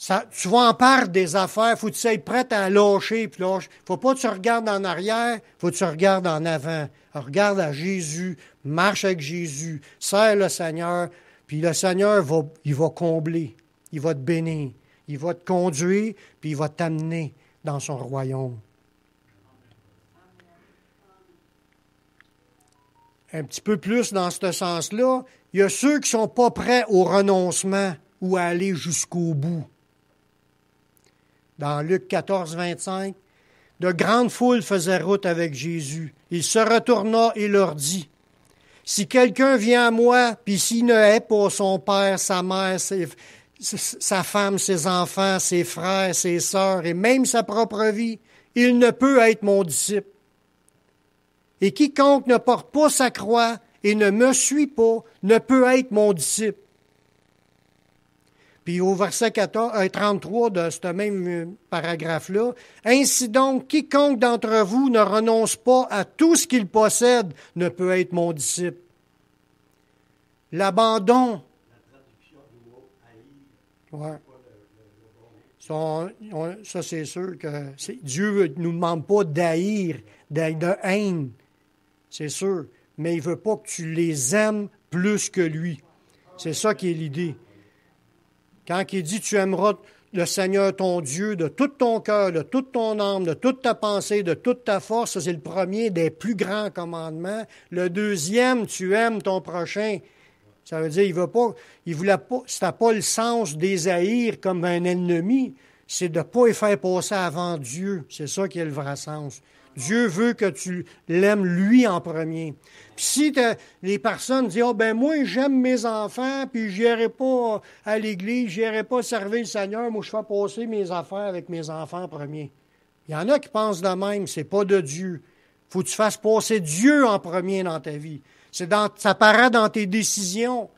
Tu vas en perdre des affaires, faut que tu sois prêt à lâcher. Puis faut pas que tu regardes en arrière, faut que tu regardes en avant. Alors, regarde à Jésus, marche avec Jésus, sers le Seigneur, puis le Seigneur il va combler, il va te bénir, il va te conduire, puis il va t'amener dans son royaume. Un petit peu plus dans ce sens-là, il y a ceux qui ne sont pas prêts au renoncement ou à aller jusqu'au bout. Dans Luc 14, 25, de grandes foules faisaient route avec Jésus. Il se retourna et leur dit, « Si quelqu'un vient à moi, puis s'il ne hait pas son père, sa mère, sa femme, ses enfants, ses frères, ses sœurs, et même sa propre vie, il ne peut être mon disciple. Et quiconque ne porte pas sa croix et ne me suit pas, ne peut être mon disciple. » Puis au verset 33 de ce même paragraphe-là, « Ainsi donc, quiconque d'entre vous ne renonce pas à tout ce qu'il possède ne peut être mon disciple. » L'abandon. Ouais. Ça, c'est sûr que Dieu ne nous demande pas d'haïr, de haine. C'est sûr. Mais il ne veut pas que tu les aimes plus que lui. C'est ça qui est l'idée. Quand il dit « Tu aimeras le Seigneur ton Dieu de tout ton cœur, de toute ton âme, de toute ta pensée, de toute ta force », ça c'est le premier des plus grands commandements. Le deuxième, « Tu aimes ton prochain ». Ça veut dire il voulait pas, c'était pas le sens des haïr comme un ennemi, c'est de ne pas les faire passer avant Dieu. C'est ça qui est le vrai sens. Dieu veut que tu l'aimes lui en premier. Puis si les personnes disent « Ah ben moi j'aime mes enfants, puis je n'irai pas à l'église, je n'irai pas servir le Seigneur, moi je fais passer mes affaires avec mes enfants en premier. » Il y en a qui pensent de même, c'est pas de Dieu. Il faut que tu fasses passer Dieu en premier dans ta vie. Ça paraît dans tes décisions.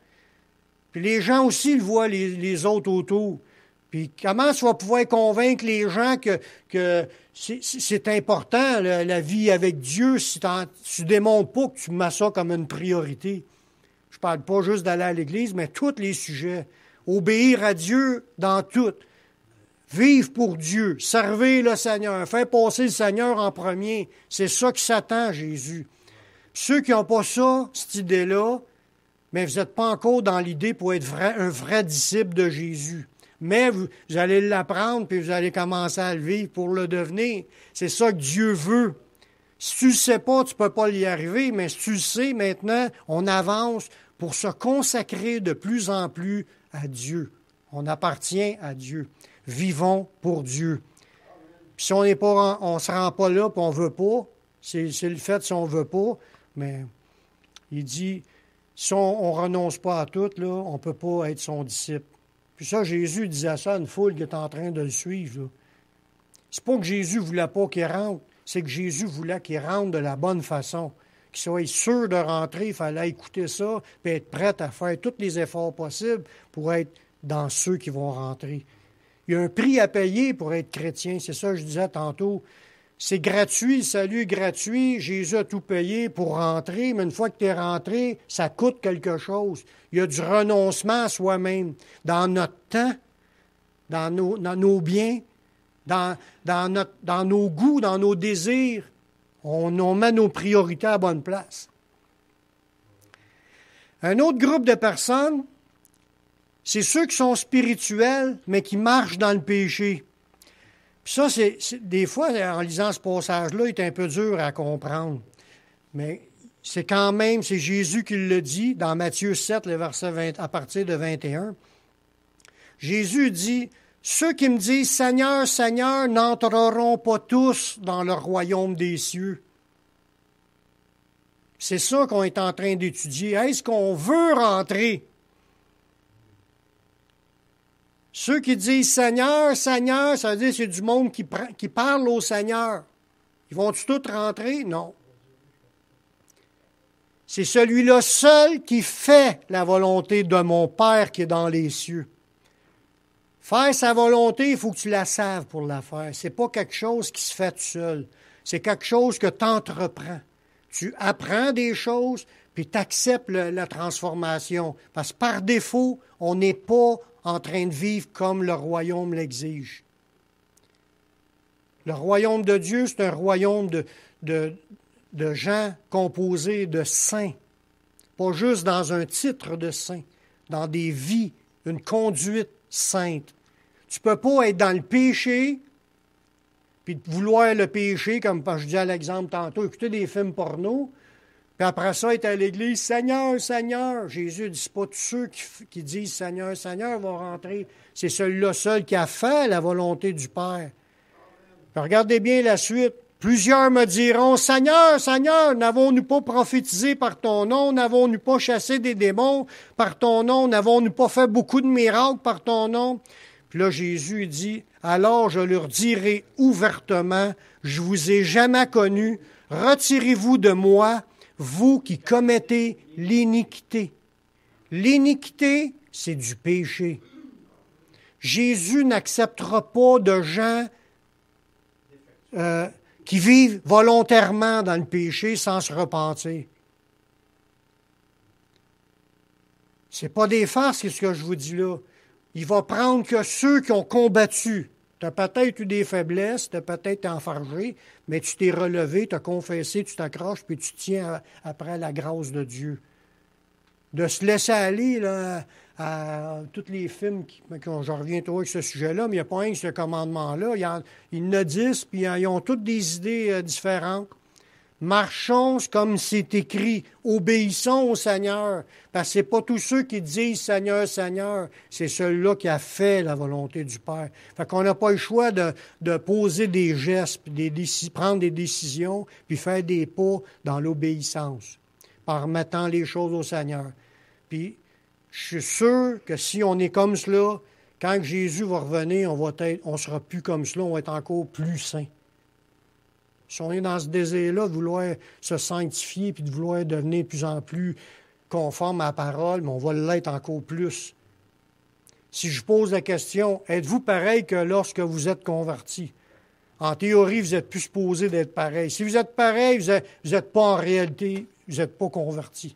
Puis les gens aussi le voient, les autres autour. Puis comment tu vas pouvoir convaincre les gens que c'est important, la vie avec Dieu, si tu ne démontres pas que tu mets ça comme une priorité? Je ne parle pas juste d'aller à l'Église, mais tous les sujets. Obéir à Dieu dans tout. Vivre pour Dieu, servir le Seigneur, faire passer le Seigneur en premier. C'est ça qui s'attend à Jésus. Ceux qui n'ont pas ça, cette idée-là, mais vous n'êtes pas encore dans l'idée pour être un vrai disciple de Jésus. Mais vous allez l'apprendre, puis vous allez commencer à le vivre pour le devenir. C'est ça que Dieu veut. Si tu ne le sais pas, tu ne peux pas y arriver, mais si tu le sais, maintenant, on avance pour se consacrer de plus en plus à Dieu. On appartient à Dieu. Vivons pour Dieu. Puis si on ne se rend pas là, puis on ne veut pas, c'est le fait si on ne veut pas, mais il dit, si on ne renonce pas à tout, là, on ne peut pas être son disciple. Puis ça, Jésus disait ça à une foule qui est en train de le suivre. Là. C'est pas que Jésus ne voulait pas qu'il rentre, c'est que Jésus voulait qu'il rentre de la bonne façon. Qu'il soit sûr de rentrer, il fallait écouter ça, puis être prêt à faire tous les efforts possibles pour être dans ceux qui vont rentrer. Il y a un prix à payer pour être chrétien, c'est ça que je disais tantôt. C'est gratuit, le salut est gratuit, Jésus a tout payé pour rentrer, mais une fois que tu es rentré, ça coûte quelque chose. Il y a du renoncement à soi-même, dans notre temps, dans nos biens, dans nos goûts, dans nos désirs. On met nos priorités à la bonne place. Un autre groupe de personnes, c'est ceux qui sont spirituels, mais qui marchent dans le péché. Puis ça, des fois, en lisant ce passage-là, il est un peu dur à comprendre. Mais c'est quand même, c'est Jésus qui le dit dans Matthieu 7, le verset 20, à partir de 21. Jésus dit, « Ceux qui me disent, Seigneur, Seigneur, n'entreront pas tous dans le royaume des cieux. » C'est ça qu'on est en train d'étudier. Est-ce qu'on veut rentrer? Ceux qui disent Seigneur, Seigneur, ça veut dire que c'est du monde qui parle au Seigneur. Ils vont-tu tous rentrer? Non. C'est celui-là seul qui fait la volonté de mon Père qui est dans les cieux. Faire sa volonté, il faut que tu la saves pour la faire. Ce n'est pas quelque chose qui se fait tout seul. C'est quelque chose que tu entreprends. Tu apprends des choses, puis tu acceptes la transformation. Parce que par défaut, on n'est pas en train de vivre comme le royaume l'exige. Le royaume de Dieu, c'est un royaume de gens composés de saints. Pas juste dans un titre de saint, dans des vies, une conduite sainte. Tu ne peux pas être dans le péché, puis vouloir le péché, comme je disais à l'exemple tantôt, écouter des films porno, puis après ça, être à l'église, Seigneur, Seigneur. Jésus dit, c'est pas tous ceux qui disent Seigneur, Seigneur vont rentrer. C'est celui-là seul qui a fait la volonté du Père. Puis regardez bien la suite. Plusieurs me diront, Seigneur, Seigneur, n'avons-nous pas prophétisé par ton nom? N'avons-nous pas chassé des démons par ton nom? N'avons-nous pas fait beaucoup de miracles par ton nom? Puis là, Jésus dit, alors je leur dirai ouvertement, je vous ai jamais connu, retirez-vous de moi, vous qui commettez l'iniquité. L'iniquité, c'est du péché. Jésus n'acceptera pas de gens qui vivent volontairement dans le péché sans se repentir. C'est pas des farces, c'est ce que je vous dis là. Il va prendre que ceux qui ont combattu. Tu as peut-être eu des faiblesses, tu as peut-être enfargé, mais tu t'es relevé, tu as confessé, tu t'accroches, puis tu tiens après la grâce de Dieu. De se laisser aller là, à tous les films, je reviens toujours avec ce sujet-là, mais il n'y a pas un que ce commandement-là. Il y en a 10, puis ils ont toutes des idées différentes. Marchons comme c'est écrit, obéissons au Seigneur, parce que ce n'est pas tous ceux qui disent Seigneur, Seigneur, c'est celui-là qui a fait la volonté du Père. Fait qu'on n'a pas le choix de poser des gestes, puis prendre des décisions, puis faire des pas dans l'obéissance, par mettant les choses au Seigneur. Puis, je suis sûr que si on est comme cela, quand Jésus va revenir, on ne sera plus comme cela, on va être encore plus saint. Si on est dans ce désir-là de vouloir se sanctifier puis de vouloir devenir de plus en plus conforme à la parole, mais on va l'être encore plus. Si je pose la question, êtes-vous pareil que lorsque vous êtes converti? En théorie, vous êtes plus supposé d'être pareil. Si vous êtes pareil, vous n'êtes pas en réalité, vous n'êtes pas converti.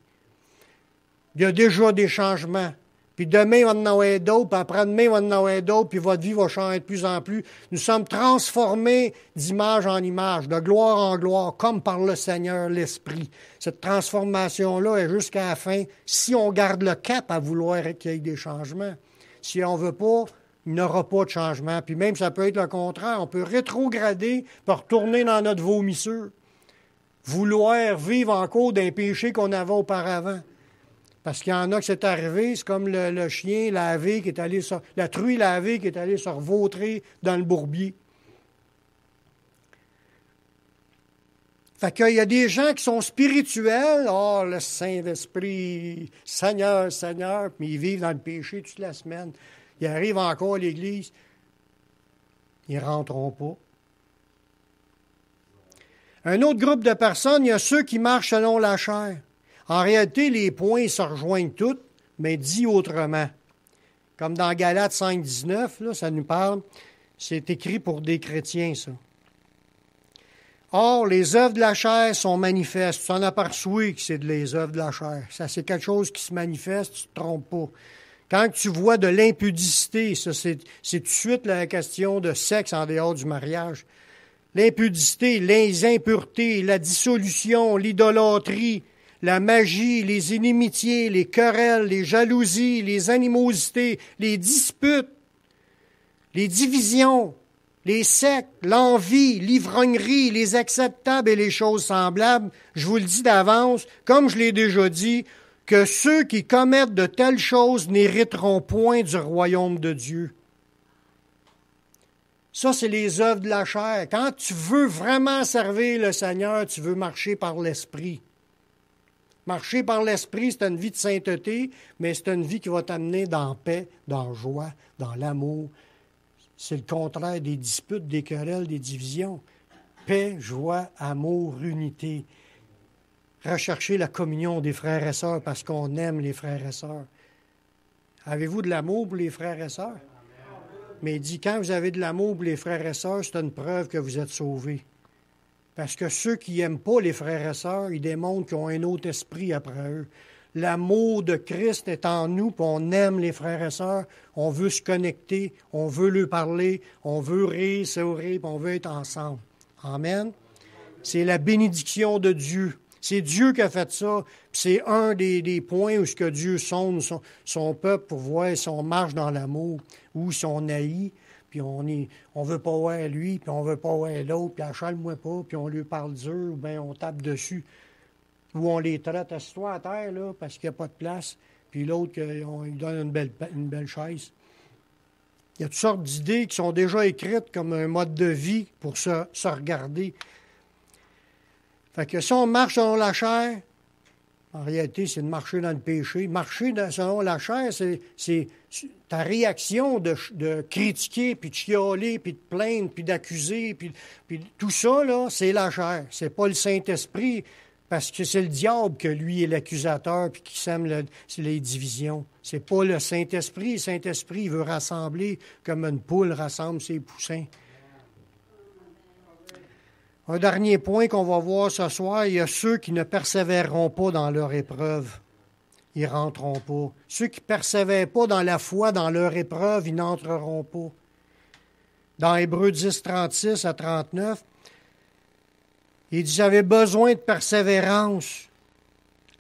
Il y a déjà des changements. Puis demain, il va y en avoir d'autres, puis après-demain, il va y en avoir d'autres, puis votre vie va changer de plus en plus. Nous sommes transformés d'image en image, de gloire en gloire, comme par le Seigneur, l'Esprit. Cette transformation-là est jusqu'à la fin, si on garde le cap à vouloir qu'il y ait des changements. Si on ne veut pas, il n'y aura pas de changement. Puis même, ça peut être le contraire. On peut rétrograder, puis retourner dans notre vomissure. Vouloir vivre encore d'un péché qu'on avait auparavant. Parce qu'il y en a que c'est arrivé, c'est comme le chien lavé qui est allé la truie lavée qui est allée se revautrer dans le bourbier. Fait qu'il y a des gens qui sont spirituels, le Saint-Esprit, Seigneur, Seigneur, mais ils vivent dans le péché toute la semaine. Ils arrivent encore à l'Église, ils ne rentreront pas. Un autre groupe de personnes, il y a ceux qui marchent selon la chair. En réalité, les points se rejoignent tous, mais dit autrement. Comme dans Galates 5, 19, là, ça nous parle, c'est écrit pour des chrétiens, ça. Or, les œuvres de la chair sont manifestes. Tu en aperçois que c'est les œuvres de la chair. Ça, c'est quelque chose qui se manifeste, tu ne te trompes pas. Quand tu vois de l'impudicité, ça, c'est tout de suite la question de sexe en dehors du mariage. L'impudicité, les impuretés, la dissolution, l'idolâtrie, la magie, les inimitiés, les querelles, les jalousies, les animosités, les disputes, les divisions, les sectes, l'envie, l'ivrognerie, les acceptables et les choses semblables, je vous le dis d'avance, comme je l'ai déjà dit, que ceux qui commettent de telles choses n'hériteront point du royaume de Dieu. Ça, c'est les œuvres de la chair. Quand tu veux vraiment servir le Seigneur, tu veux marcher par l'Esprit. Marcher par l'Esprit, c'est une vie de sainteté, mais c'est une vie qui va t'amener dans la paix, dans la joie, dans l'amour. C'est le contraire des disputes, des querelles, des divisions. Paix, joie, amour, unité. Rechercher la communion des frères et sœurs parce qu'on aime les frères et sœurs. Avez-vous de l'amour pour les frères et sœurs? Mais il dit, quand vous avez de l'amour pour les frères et sœurs, c'est une preuve que vous êtes sauvés. Parce que ceux qui n'aiment pas les frères et sœurs, ils démontrent qu'ils ont un autre esprit après eux. L'amour de Christ est en nous, puis on aime les frères et sœurs. On veut se connecter, on veut leur parler, on veut rire, sourire, puis on veut être ensemble. Amen. C'est la bénédiction de Dieu. C'est Dieu qui a fait ça. Puis c'est un des points où ce que Dieu sonde son peuple pour voir si on marche dans l'amour ou si on haït. Puis on veut pas voir lui, puis on veut pas voir l'autre, puis achale-moi pas, puis on lui parle dur, ou bien on tape dessus. Ou on les traite, assis-toi à terre, là, parce qu'il n'y a pas de place. Puis l'autre, on lui donne une belle chaise. Il y a toutes sortes d'idées qui sont déjà écrites comme un mode de vie pour se regarder. Fait que si on marche selon la chair, en réalité, c'est de marcher dans le péché. Marcher selon la chair, c'est ta réaction de critiquer, puis de chialer, puis de plaindre, puis d'accuser, puis tout ça, là, c'est la chair. C'est pas le Saint-Esprit, parce que c'est le diable que lui est l'accusateur, puis qui sème les divisions. C'est pas le Saint-Esprit. Le Saint-Esprit, il veut rassembler comme une poule rassemble ses poussins. Un dernier point qu'on va voir ce soir, il y a ceux qui ne persévéreront pas dans leur épreuve. Ils ne rentreront pas. Ceux qui ne persévèrent pas dans la foi, dans leur épreuve, ils n'entreront pas. Dans Hébreux 10, 36 à 39, il dit, j'avais besoin de persévérance,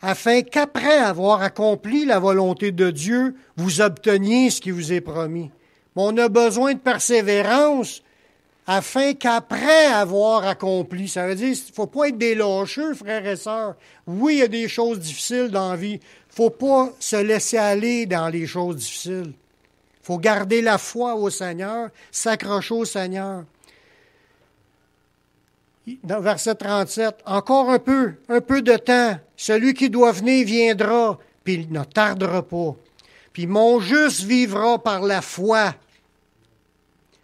afin qu'après avoir accompli la volonté de Dieu, vous obteniez ce qui vous est promis. Mais on a besoin de persévérance, afin qu'après avoir accompli, ça veut dire qu'il ne faut pas être des lâcheux, frères et sœurs. Oui, il y a des choses difficiles dans la vie. Il ne faut pas se laisser aller dans les choses difficiles. Il faut garder la foi au Seigneur, s'accrocher au Seigneur. Dans verset 37, encore un peu de temps. Celui qui doit venir viendra, puis il ne tardera pas. Puis mon juste vivra par la foi.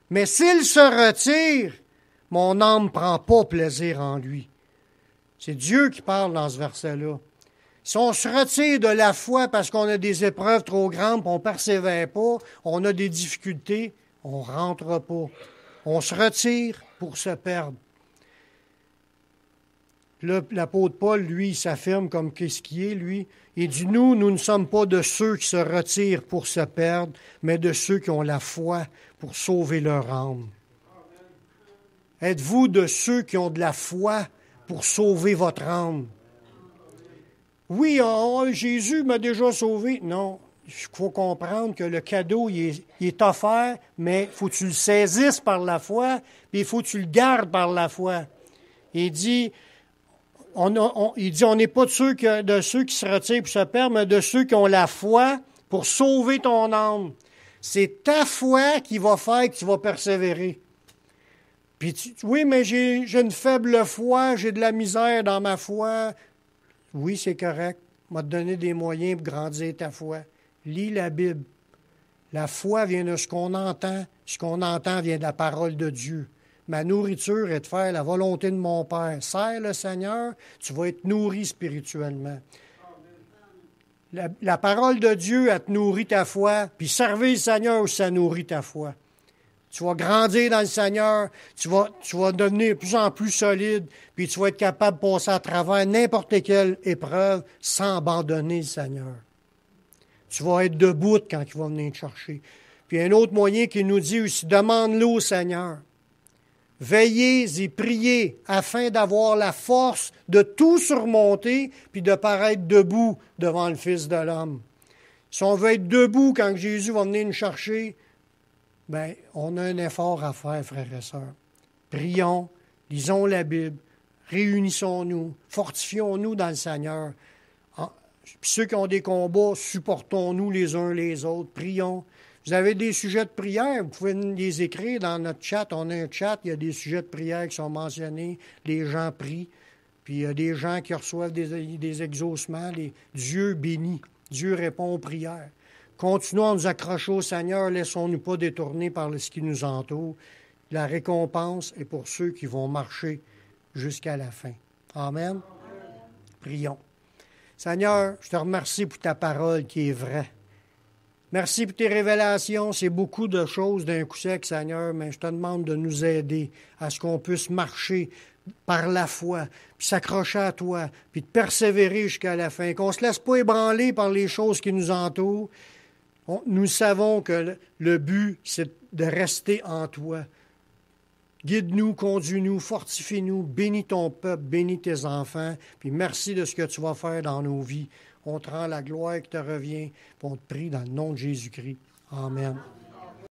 Mais s'il se retire, mon âme ne prend pas plaisir en lui. C'est Dieu qui parle dans ce verset-là. Si on se retire de la foi parce qu'on a des épreuves trop grandes, on ne persévère pas, on a des difficultés, on ne rentre pas. On se retire pour se perdre. Là, l'apôtre Paul, lui, il s'affirme comme qu'est-ce qui est, lui. Il dit, nous ne sommes pas de ceux qui se retirent pour se perdre, mais de ceux qui ont la foi pour sauver leur âme. Êtes-vous de ceux qui ont de la foi pour sauver votre âme? Oui, Jésus m'a déjà sauvé. Non, il faut comprendre que le cadeau, il est offert, mais il faut que tu le saisisses par la foi, puis il faut que tu le gardes par la foi. Il dit... on n'est pas de ceux qui se retirent pour se perdre, mais de ceux qui ont la foi pour sauver ton âme. C'est ta foi qui va faire que tu vas persévérer. Puis oui, mais j'ai une faible foi, j'ai de la misère dans ma foi. Oui, c'est correct. On va te donner des moyens pour grandir ta foi. Lis la Bible. La foi vient de ce qu'on entend. Ce qu'on entend vient de la parole de Dieu. Ma nourriture est de faire la volonté de mon Père. Sers le Seigneur, tu vas être nourri spirituellement. La parole de Dieu, elle te nourrit ta foi, puis servir le Seigneur, ça nourrit ta foi. Tu vas grandir dans le Seigneur, tu vas devenir de plus en plus solide, puis tu vas être capable de passer à travers n'importe quelle épreuve sans abandonner le Seigneur. Tu vas être debout quand il va venir te chercher. Puis un autre moyen qu'il nous dit aussi, demande-le au Seigneur. Veillez et priez afin d'avoir la force de tout surmonter puis de paraître debout devant le Fils de l'homme. Si on veut être debout quand Jésus va venir nous chercher, bien, on a un effort à faire, frères et sœurs. Prions, lisons la Bible, réunissons-nous, fortifions-nous dans le Seigneur. Puis ceux qui ont des combats, supportons-nous les uns les autres, prions. Vous avez des sujets de prière, vous pouvez les écrire dans notre chat. On a un chat, il y a des sujets de prière qui sont mentionnés. Les gens prient. Puis il y a des gens qui reçoivent des exaucements. Dieu bénit. Dieu répond aux prières. Continuons à nous accrocher au Seigneur. Laissons-nous pas détourner par ce qui nous entoure. La récompense est pour ceux qui vont marcher jusqu'à la fin. Amen. Prions. Seigneur, je te remercie pour ta parole qui est vraie. Merci pour tes révélations. C'est beaucoup de choses d'un coup sec, Seigneur, mais je te demande de nous aider à ce qu'on puisse marcher par la foi, puis s'accrocher à toi, puis de persévérer jusqu'à la fin, qu'on ne se laisse pas ébranler par les choses qui nous entourent. Nous savons que le but, c'est de rester en toi. Guide-nous, conduis-nous, fortifie-nous, bénis ton peuple, bénis tes enfants, puis merci de ce que tu vas faire dans nos vies. On te rend la gloire qui te revient, puis on te prie dans le nom de Jésus-Christ. Amen.